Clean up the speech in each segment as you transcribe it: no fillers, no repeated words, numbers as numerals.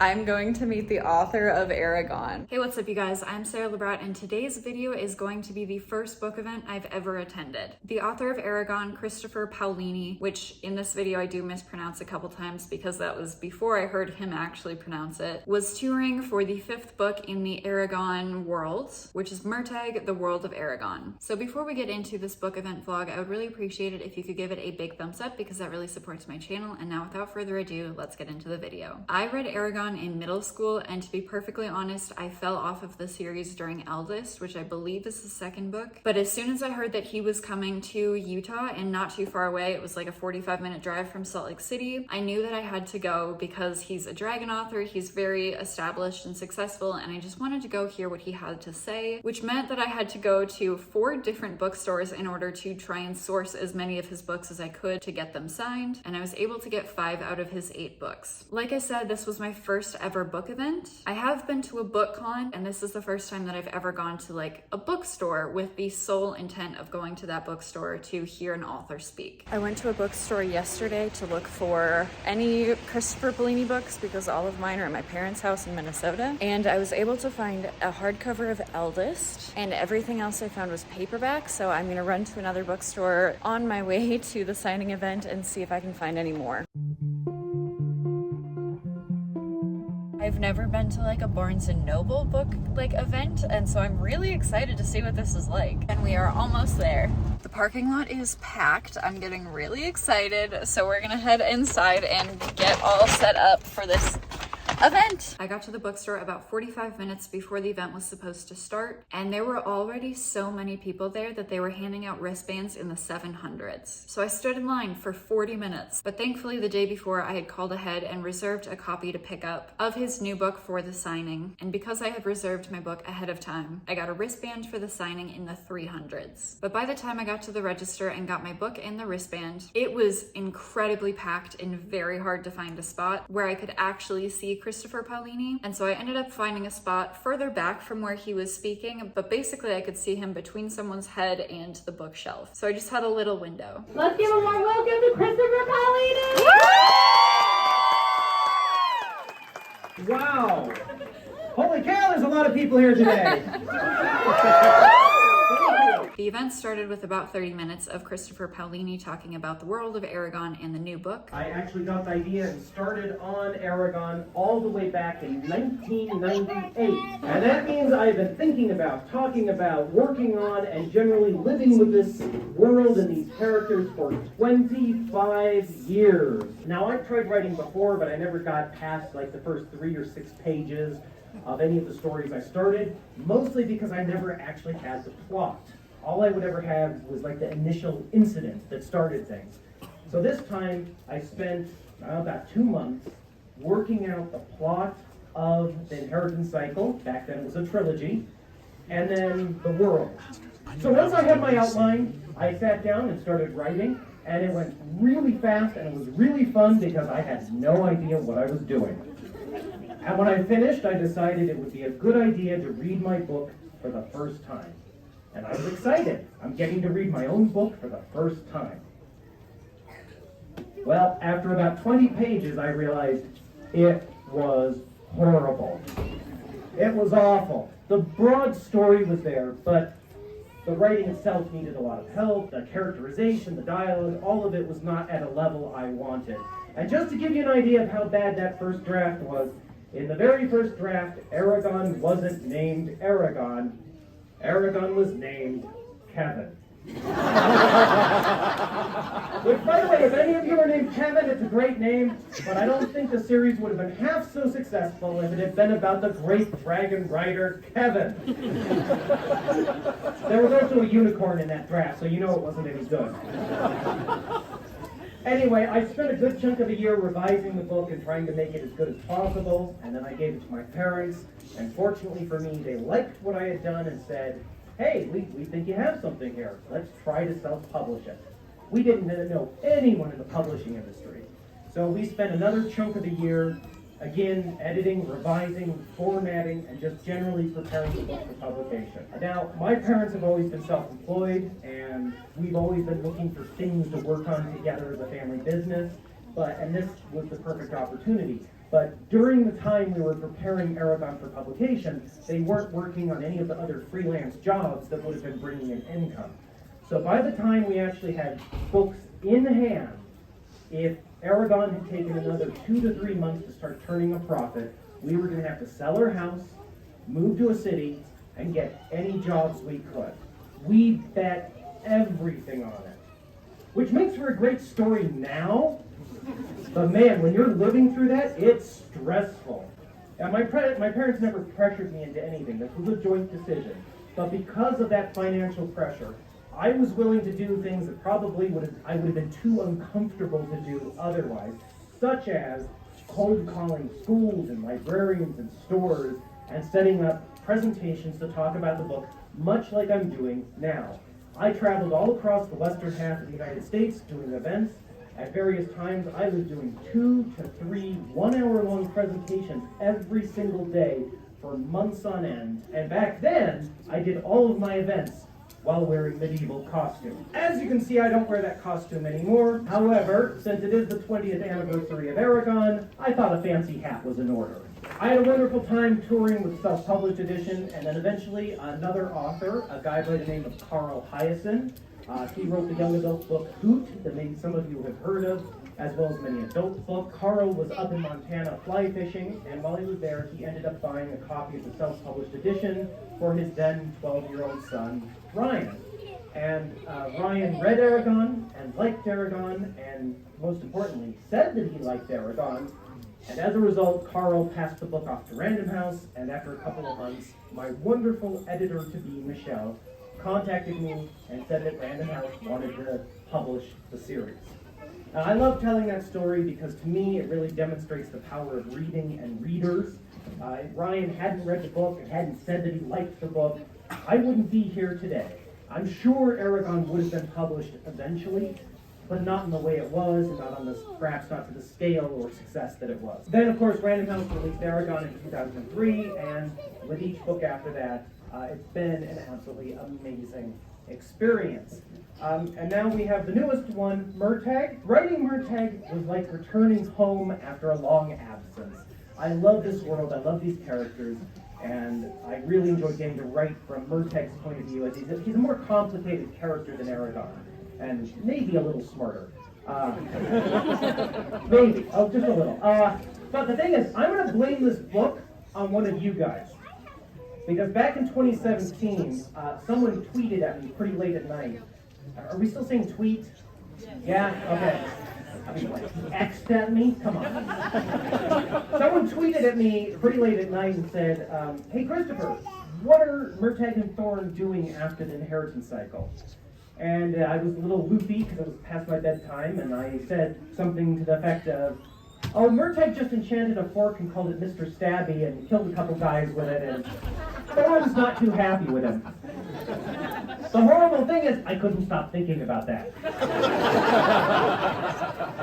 I'm going to meet the author of Eragon. Hey, what's up you guys? I'm Sara Lubratt and today's video is going to be the first book event I've ever attended. The author of Eragon, Christopher Paolini, which in this video I do mispronounce a couple times because that was before I heard him actually pronounce it, was touring for the 5th book in the Eragon world, which is Murtagh, the World of Eragon. So before we get into this book event vlog, I would really appreciate it if you could give it a big thumbs up because that really supports my channel. And now without further ado, let's get into the video. I read Eragon in middle school, and to be perfectly honest, I fell off of the series during Eldest, which I believe is the 2nd book. But as soon as I heard that he was coming to Utah and not too far away, it was like a 45-minute drive from Salt Lake City, I knew that I had to go because he's a dragon author, he's very established and successful, and I just wanted to go hear what he had to say, which meant that I had to go to 4 different bookstores in order to try and source as many of his books as I could to get them signed, and I was able to get 5 out of his 8 books. Like I said, this was my first ever book event. I have been to a book con, and this is the first time that I've ever gone to like a bookstore with the sole intent of going to that bookstore to hear an author speak. I went to a bookstore yesterday to look for any Christopher Paolini books because all of mine are at my parents' house in Minnesota, and I was able to find a hardcover of Eldest, and everything else I found was paperback, so I'm gonna run to another bookstore on my way to the signing event and see if I can find any more. I've never been to like a Barnes & Noble book like event, and so I'm really excited to see what this is like. And we are almost there. The parking lot is packed. I'm getting really excited, so we're gonna head inside and get all set up for this event. I got to the bookstore about 45 minutes before the event was supposed to start, and there were already so many people there that they were handing out wristbands in the 700s. So I stood in line for 40 minutes, but thankfully the day before I had called ahead and reserved a copy to pick up of his new book for the signing, and because I had reserved my book ahead of time, I got a wristband for the signing in the 300s. But by the time I got to the register and got my book and the wristband, it was incredibly packed and very hard to find a spot where I could actually see Christopher Paolini, and so I ended up finding a spot further back from where he was speaking, but basically I could see him between someone's head and the bookshelf. So I just had a little window. Let's give a warm welcome to Christopher Paolini! Wow! Holy cow, there's a lot of people here today! The event started with about 30 minutes of Christopher Paolini talking about the World of Eragon and the new book. I actually got the idea and started on Eragon all the way back in 1998. And that means I've been thinking about, talking about, working on, and generally living with this world and these characters for 25 years. Now, I've tried writing before, but I never got past like the first 3 or 6 pages of any of the stories I started, mostly because I never actually had the plot. All I would ever have was like the initial incident that started things. So this time I spent about 2 months working out the plot of the Inheritance Cycle, back then it was a trilogy, and then the world. So once I had my outline, I sat down and started writing, and it went really fast and it was really fun because I had no idea what I was doing. And when I finished, I decided it would be a good idea to read my book for the first time. And I was excited. I'm getting to read my own book for the first time. Well, after about 20 pages, I realized it was horrible. It was awful. The broad story was there, but the writing itself needed a lot of help. The characterization, the dialogue, all of it was not at a level I wanted. And just to give you an idea of how bad that first draft was, in the very first draft, Eragon wasn't named Eragon. Eragon was named Kevin. Which, by the way, if any of you are named Kevin, it's a great name, but I don't think the series would have been half so successful if it had been about the great dragon rider, Kevin. There was also a unicorn in that draft, so you know it wasn't any good. Anyway, I spent a good chunk of the year revising the book and trying to make it as good as possible, and then I gave it to my parents, and fortunately for me, they liked what I had done and said, hey, we think you have something here. Let's try to self-publish it. We didn't know anyone in the publishing industry, so we spent another chunk of the year Again, editing, revising, formatting, and just generally preparing the book for publication. Now, my parents have always been self-employed, and we've always been looking for things to work on together as a family business, and this was the perfect opportunity. But during the time we were preparing Eragon for publication, they weren't working on any of the other freelance jobs that would have been bringing in income. So by the time we actually had books in hand, if Eragon had taken another 2 to 3 months to start turning a profit, we were going to have to sell our house, move to a city, and get any jobs we could. We bet everything on it. Which makes for a great story now, but man, when you're living through that, it's stressful. And my parents never pressured me into anything. This was a joint decision. But because of that financial pressure, I was willing to do things that probably I would have been too uncomfortable to do otherwise, such as cold calling schools and librarians and stores and setting up presentations to talk about the book, much like I'm doing now. I traveled all across the western half of the United States doing events. At various times, I was doing 2 to 3 one-hour-long presentations every single day for months on end. And back then, I did all of my events while wearing medieval costume. As you can see, I don't wear that costume anymore. However, since it is the 20th anniversary of Eragon, I thought a fancy hat was in order. I had a wonderful time touring with self-published edition, and then eventually another author, a guy by the name of Carl Hyacin. He wrote the young adult book Hoot, that maybe some of you have heard of, as well as many adult books. Carl was up in Montana fly fishing, and while he was there, he ended up buying a copy of the self-published edition for his then 12-year-old son, Ryan. And Ryan read Eragon and liked Eragon, and most importantly, said that he liked Eragon. And as a result, Carl passed the book off to Random House, and after a couple of months, my wonderful editor-to-be, Michelle, contacted me and said that Random House wanted to publish the series. Now, I love telling that story because to me it really demonstrates the power of reading and readers. If Ryan hadn't read the book and hadn't said that he liked the book, I wouldn't be here today. I'm sure Eragon would have been published eventually, but not in the way it was, and not on this, perhaps not to the scale or success that it was. Then, of course, Random House released Eragon in 2003, and with each book after that, it's been an absolutely amazing experience. And now we have the newest one, Murtagh. Writing Murtagh was like returning home after a long absence. I love this world, I love these characters, and I really enjoyed getting to write from Murtagh's point of view, as he's a more complicated character than Eragon, and maybe a little smarter. Maybe, just a little. But the thing is, I'm going to blame this book on one of you guys. Because back in 2017, someone tweeted at me pretty late at night. Are we still saying tweet? Yeah? Okay. I mean, like, X'd at me? Come on. Someone tweeted at me pretty late at night and said, hey, Christopher, what are Murtagh and Thorn doing after the inheritance cycle? And I was a little loopy because it was past my bedtime, and I said something to the effect of, oh, Murtagh just enchanted a fork and called it Mr. Stabby and killed a couple guys with it, and Thorn's not too happy with him. The horrible thing is, I couldn't stop thinking about that.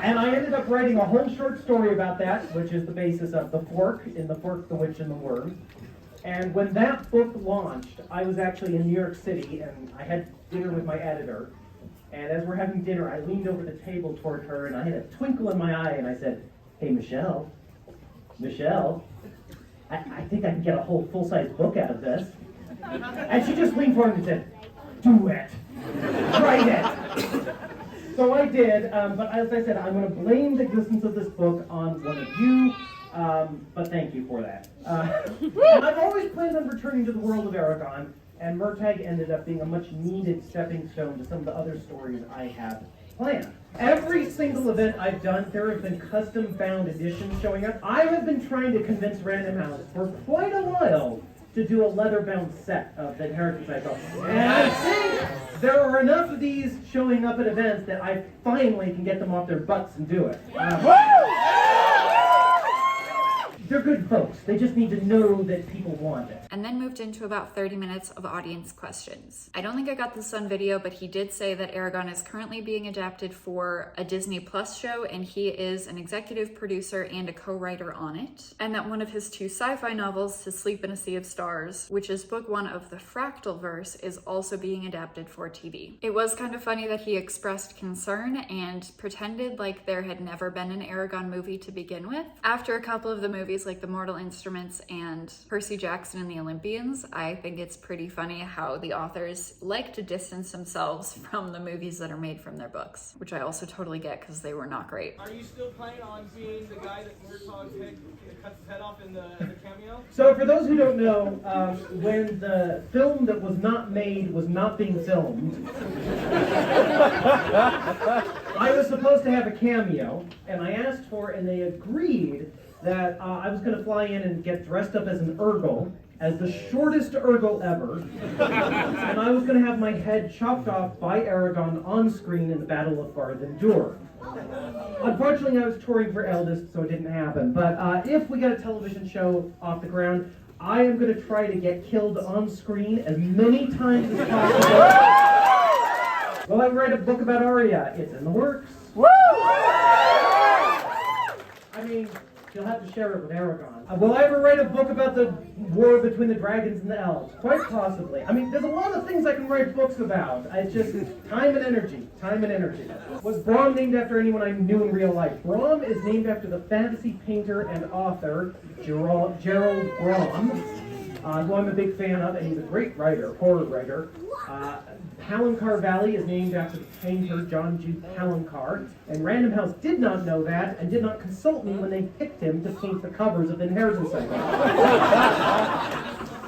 And I ended up writing a whole short story about that, which is the basis of The Fork, in The Fork, the Witch, and the Worm. And when that book launched, I was actually in New York City, and I had dinner with my editor. And as we're having dinner, I leaned over the table toward her, and I had a twinkle in my eye, and I said, hey, Michelle, I think I can get a whole full-size book out of this. And she just leaned forward and said, do it. Write it. So I did, but as I said, I'm going to blame the existence of this book on one of you, but thank you for that. And I've always planned on returning to the world of Eragon, and Murtagh ended up being a much-needed stepping stone to some of the other stories I have planned. Every single event I've done, there have been custom-bound editions showing up. I have been trying to convince Random House for quite a while to do a leather-bound set of the Inheritance Cycle. And I think there are enough of these showing up at events that I finally can get them off their butts and do it. they're good folks. They just need to know that people want it. And then moved into about 30 minutes of audience questions. I don't think I got this on video, but he did say that Eragon is currently being adapted for a Disney Plus show, and he is an executive producer and a co-writer on it. And that one of his 2 sci-fi novels, To Sleep in a Sea of Stars, which is book 1 of the Fractalverse, is also being adapted for TV. It was kind of funny that he expressed concern and pretended like there had never been an Eragon movie to begin with. After a couple of the movies like The Mortal Instruments and Percy Jackson and the Olympians, I think it's pretty funny how the authors like to distance themselves from the movies that are made from their books, which I also totally get because they were not great. Are you still planning on being the guy that Murtagh's head cuts his head off in the cameo? So for those who don't know, when the film that was not made was not being filmed, I was supposed to have a cameo, and I asked for, and they agreed that I was going to fly in and get dressed up as an Urgle, as the shortest Urgle ever, and I was going to have my head chopped off by Eragon on screen in the Battle of Barad-dûr. Unfortunately, I was touring for Eldest, so it didn't happen. But if we get a television show off the ground, I am going to try to get killed on screen as many times as possible. Will I write a book about Arya? It's in the works. Woo! I mean, you'll have to share it with Eragon. Will I ever write a book about the war between the dragons and the elves? Quite possibly. I mean, there's a lot of things I can write books about. It's just time and energy. Time and energy. Was Brom named after anyone I knew in real life? Brom is named after the fantasy painter and author Gerald Brom, who I'm a big fan of, and he's a great writer, horror writer. Palancar Valley is named after the painter John G. Palancar, and Random House did not know that and did not consult me when they picked him to paint the covers of Inheritance Cycle.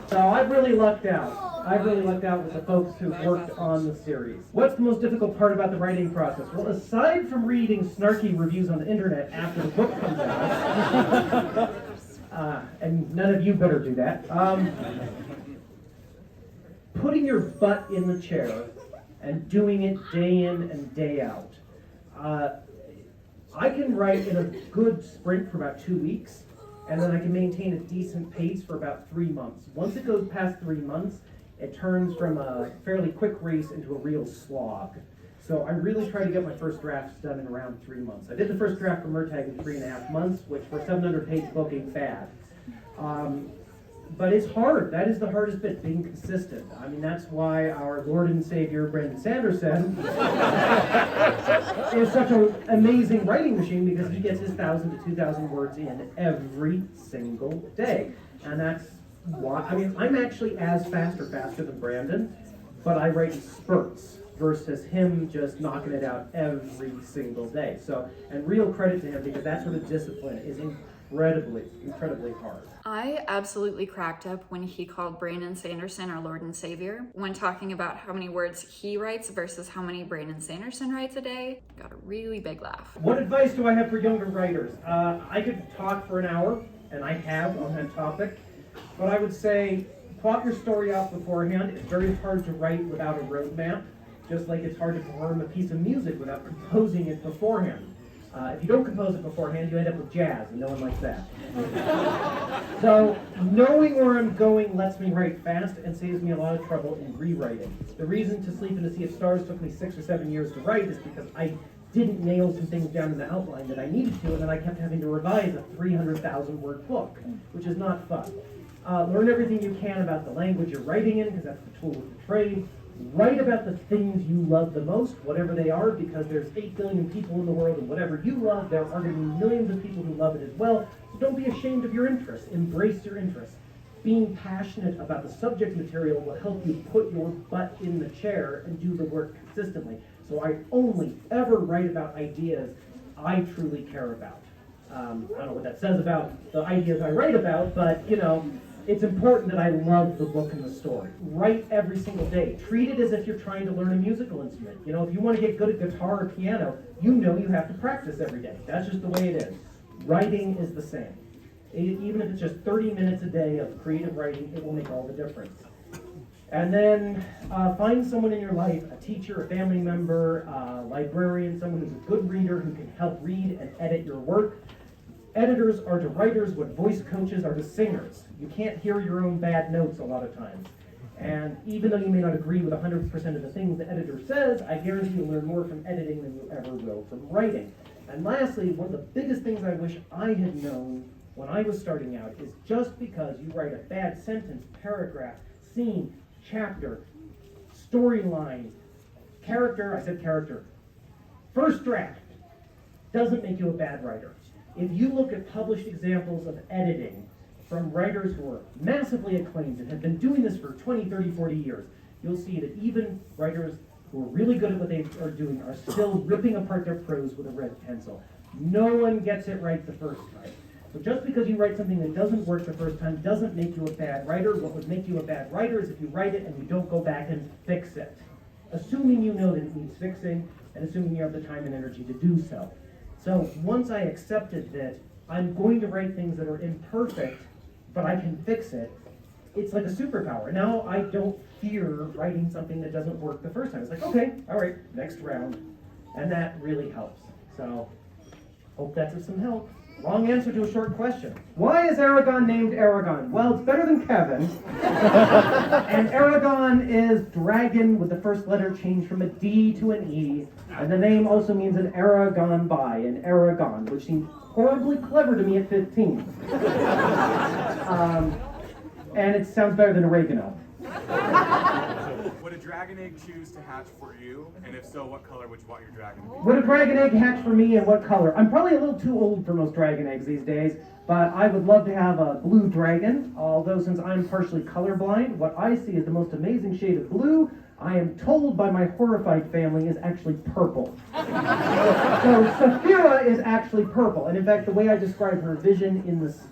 So I've really lucked out. I've really lucked out with the folks who worked on the series. What's the most difficult part about the writing process? Well, aside from reading snarky reviews on the internet after the book comes out, and none of you better do that, putting your butt in the chair and doing it day in and day out. I can write in a good sprint for about 2 weeks, and then I can maintain a decent pace for about 3 months. Once it goes past 3 months, it turns from a fairly quick race into a real slog. So I really try to get my first drafts done in around 3 months. I did the first draft for Murtagh in 3.5 months, which for a 700-page book ain't bad. But it's hard. That is the hardest bit, being consistent. I mean, that's why our Lord and Savior, Brandon Sanderson, is such an amazing writing machine, because he gets his 1,000 to 2,000 words in every single day. And that's why, I mean, I'm actually as fast or faster than Brandon, but I write in spurts versus him just knocking it out every single day. So, and real credit to him, because that sort of discipline is incredibly hard. I absolutely cracked up when he called Brandon Sanderson our Lord and Savior when talking about how many words he writes versus how many Brandon Sanderson writes a day. Got a really big laugh. What advice do I have for younger writers? I could talk for an hour, and I have on that topic, but I would say plot your story out beforehand. It's very hard to write without a roadmap, just like it's hard to perform a piece of music without composing it beforehand. If you don't compose it beforehand, you end up with jazz, and no one likes that. So, knowing where I'm going lets me write fast and saves me a lot of trouble in rewriting. The reason To Sleep in a Sea of Stars took me 6 or 7 years to write is because I didn't nail some things down in the outline that I needed to, and then I kept having to revise a 300,000-word book, which is not fun. Learn everything you can about the language you're writing in, because that's the tool of the trade. Write about the things you love the most, whatever they are, because there's 8 billion people in the world, and whatever you love, there are going to be millions of people who love it as well. So don't be ashamed of your interests. Embrace your interests. Being passionate about the subject material will help you put your butt in the chair and do the work consistently. So I only ever write about ideas I truly care about. I don't know what that says about the ideas I write about, but, you know, it's important that I love the book and the story. Write every single day. Treat it as if you're trying to learn a musical instrument. You know, if you want to get good at guitar or piano, you know you have to practice every day. That's just the way it is. Writing is the same. Even if it's just 30 minutes a day of creative writing, it will make all the difference. And then find someone in your life, a teacher, a family member, a librarian, someone who's a good reader who can help read and edit your work. editors are to writers what voice coaches are to singers. You can't hear your own bad notes a lot of times. And even though you may not agree with 100% of the things the editor says, I guarantee you'll learn more from editing than you ever will from writing. And lastly, one of the biggest things I wish I had known when I was starting out is just because you write a bad sentence, paragraph, scene, chapter, storyline, character, I said character, first draft, doesn't make you a bad writer. If you look at published examples of editing from writers who are massively acclaimed and have been doing this for 20, 30, 40 years, you'll see that even writers who are really good at what they are doing are still ripping apart their prose with a red pencil. No one gets it right the first time. So just because you write something that doesn't work the first time doesn't make you a bad writer. What would make you a bad writer is if you write it and you don't go back and fix it. Assuming you know that it needs fixing, and assuming you have the time and energy to do so. So once I accepted that I'm going to write things that are imperfect, but I can fix it, it's like a superpower. Now I don't fear writing something that doesn't work the first time. It's like, okay, all right, next round. And that really helps. So hope that's of some help. Long answer to a short question. Why is Eragon named Eragon? Well, it's better than Kevin. And Eragon is dragon with the first letter changed from a D to an E. And the name also means an era gone by, an Eragon, which seemed horribly clever to me at 15. And it sounds better than oregano. Would a dragon egg choose to hatch for you? And if so, what color would you want your dragon to be? Would a dragon egg hatch for me and what color? I'm probably a little too old for most dragon eggs these days, but I would love to have a blue dragon, although since I'm partially colorblind, what I see is the most amazing shade of blue, I am told by my horrified family, is actually purple. So Saphira is actually purple, and in fact the way I describe her vision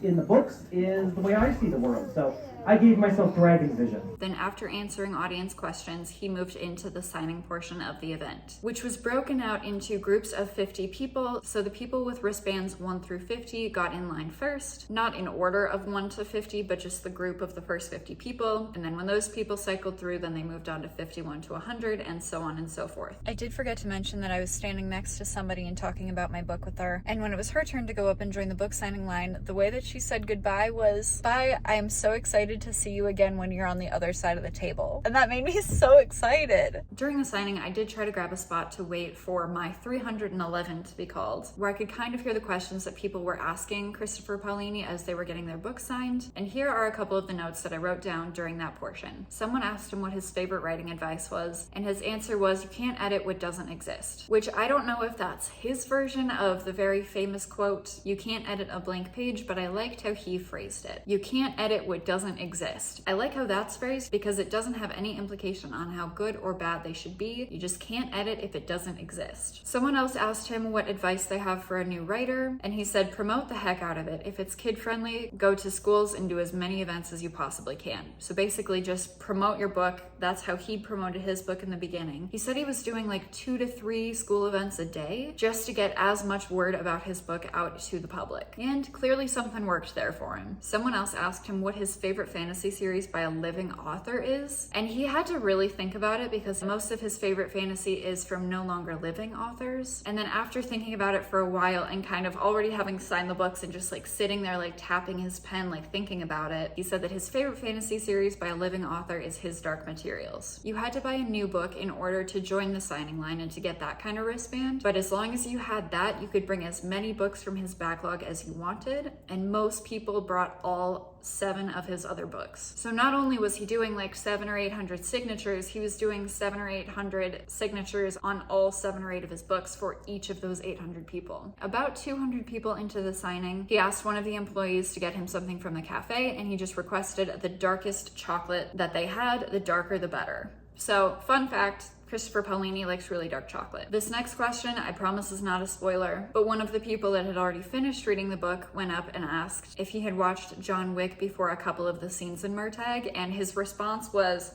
in the books is the way I see the world. So I gave myself dragon vision. Then after answering audience questions, he moved into the signing portion of the event, which was broken out into groups of 50 people. So the people with wristbands 1 through 50 got in line first, not in order of 1 to 50, but just the group of the first 50 people. And then when those people cycled through, then they moved on to 51 to 100 and so on and so forth. I did forget to mention that I was standing next to somebody and talking about my book with her. And when it was her turn to go up and join the book signing line, the way that she said goodbye was, "Bye, I am so excited to see you again when you're on the other side of the table." And that made me so excited. During the signing, I did try to grab a spot to wait for my 311 to be called, where I could kind of hear the questions that people were asking Christopher Paolini as they were getting their book signed. And here are a couple of the notes that I wrote down during that portion. Someone asked him what his favorite writing advice was, and his answer was, "You can't edit what doesn't exist," which I don't know if that's his version of the very famous quote, "You can't edit a blank page," but I liked how he phrased it. You can't edit what doesn't exist. I like how that's phrased because it doesn't have any implication on how good or bad they should be. You just can't edit if it doesn't exist. Someone else asked him what advice they have for a new writer, and he said, promote the heck out of it. If it's kid-friendly, go to schools and do as many events as you possibly can. So basically just promote your book. That's how he promoted his book in the beginning. He said he was doing like 2 to 3 school events a day just to get as much word about his book out to the public. And clearly something worked there for him. Someone else asked him what his favorite fantasy series by a living author is, and he had to really think about it because most of his favorite fantasy is from no longer living authors. And then after thinking about it for a while and kind of already having signed the books and just like sitting there like tapping his pen like thinking about it, he said that his favorite fantasy series by a living author is His Dark Materials. You had to buy a new book in order to join the signing line and to get that kind of wristband, but as long as you had that, you could bring as many books from his backlog as you wanted, and most people brought all 7 of his other books. So not only was he doing like 700 or 800 signatures, he was doing 700 or 800 signatures on all 7 or 8 of his books for each of those 800 people. About 200 people into the signing, he asked one of the employees to get him something from the cafe, and he just requested the darkest chocolate that they had. The darker the better. So fun fact, Christopher Paolini likes really dark chocolate. This next question, I promise, is not a spoiler, but one of the people that had already finished reading the book went up and asked if he had watched John Wick before a couple of the scenes in Murtagh, and his response was,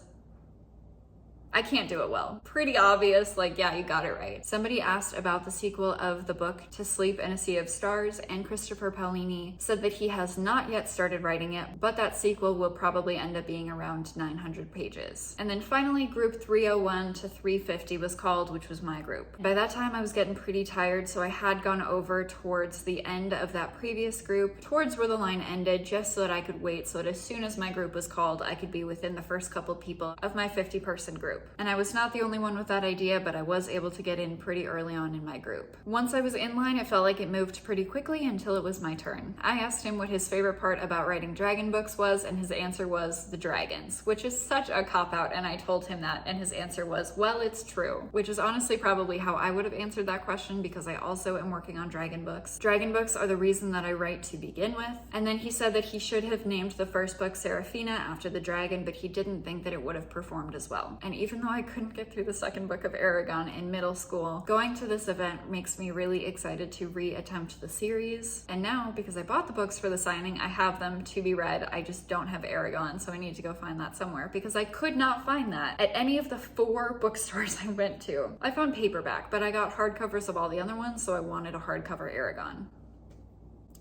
I can't do it well. Pretty obvious, like, yeah, you got it right. Somebody asked about the sequel of the book To Sleep in a Sea of Stars, and Christopher Paolini said that he has not yet started writing it, but that sequel will probably end up being around 900 pages. And then finally, group 301 to 350 was called, which was my group. By that time, I was getting pretty tired, so I had gone over towards the end of that previous group, towards where the line ended, just so that I could wait, so that as soon as my group was called, I could be within the first couple people of my 50-person group. And I was not the only one with that idea, but I was able to get in pretty early on in my group. Once I was in line, it felt like it moved pretty quickly until it was my turn. I asked him what his favorite part about writing dragon books was, and his answer was the dragons, which is such a cop-out, and I told him that, and his answer was, well, it's true, which is honestly probably how I would have answered that question, because I also am working on dragon books. Dragon books are the reason that I write to begin with. And then he said that he should have named the first book Serafina after the dragon, but he didn't think that it would have performed as well. And even though I couldn't get through the second book of Eragon in middle school, going to this event makes me really excited to re-attempt the series. And now, because I bought the books for the signing, I have them to be read. I just don't have Eragon, so I need to go find that somewhere, because I could not find that at any of the 4 bookstores I went to. I found paperback, but I got hardcovers of all the other ones, so I wanted a hardcover Eragon.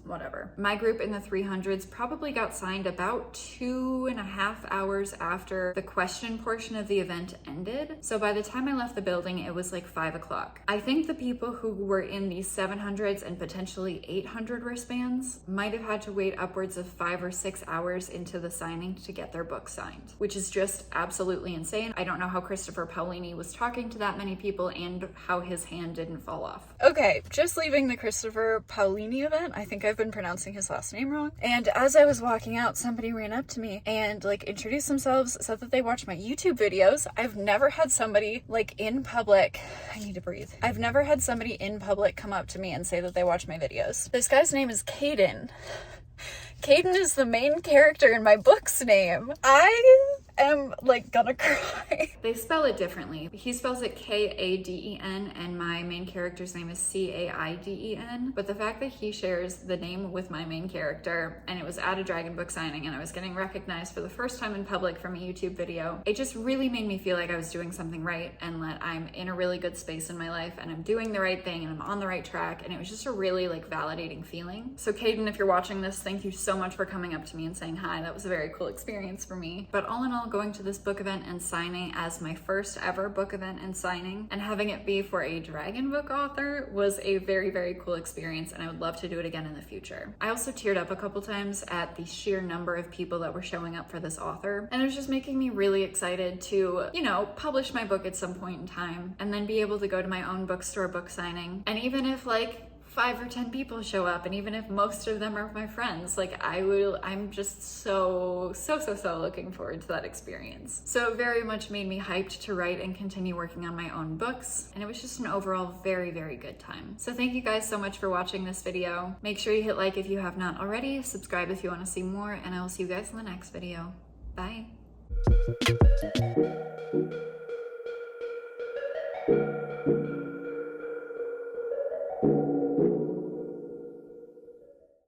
Whatever. My group in the 300s probably got signed about 2.5 hours after the question portion of the event ended. So by the time I left the building, it was like 5 o'clock. I think the people who were in the 700s and potentially 800 wristbands might have had to wait upwards of 5 or 6 hours into the signing to get their book signed, which is just absolutely insane. I don't know how Christopher Paolini was talking to that many people and how his hand didn't fall off. Okay, just leaving the Christopher Paolini event, I think I've been pronouncing his last name wrong. And as I was walking out, somebody ran up to me and like introduced themselves, said that they watched my YouTube videos. I've never had somebody like in public, I need to breathe. I've never had somebody in public come up to me and say that they watch my videos. This guy's name is Caden. Caden is the main character in my book's name. I am like gonna cry. They spell it differently. He spells it K-A-D-E-N and my main character's name is C-A-I-D-E-N. But the fact that he shares the name with my main character, and it was at a dragon book signing, and I was getting recognized for the first time in public from a YouTube video, it just really made me feel like I was doing something right and that I'm in a really good space in my life and I'm doing the right thing and I'm on the right track, and it was just a really like validating feeling. So Caden, if you're watching this, thank you so much for coming up to me and saying hi. That was a very cool experience for me. But all in all, going to this book event and signing as my first ever book event and signing, and having it be for a dragon book author, was a very, very cool experience, and I would love to do it again in the future. I also teared up a couple times at the sheer number of people that were showing up for this author, and it was just making me really excited to, you know, publish my book at some point in time and then be able to go to my own bookstore book signing. And even if like 5 or 10 people show up, and even if most of them are my friends, like I'm just so looking forward to that experience. So it very much made me hyped to write and continue working on my own books, and it was just an overall very, very good time. So thank you guys so much for watching this video. Make sure you hit like if you have not already, subscribe if you want to see more, and I will see you guys in the next video. Bye.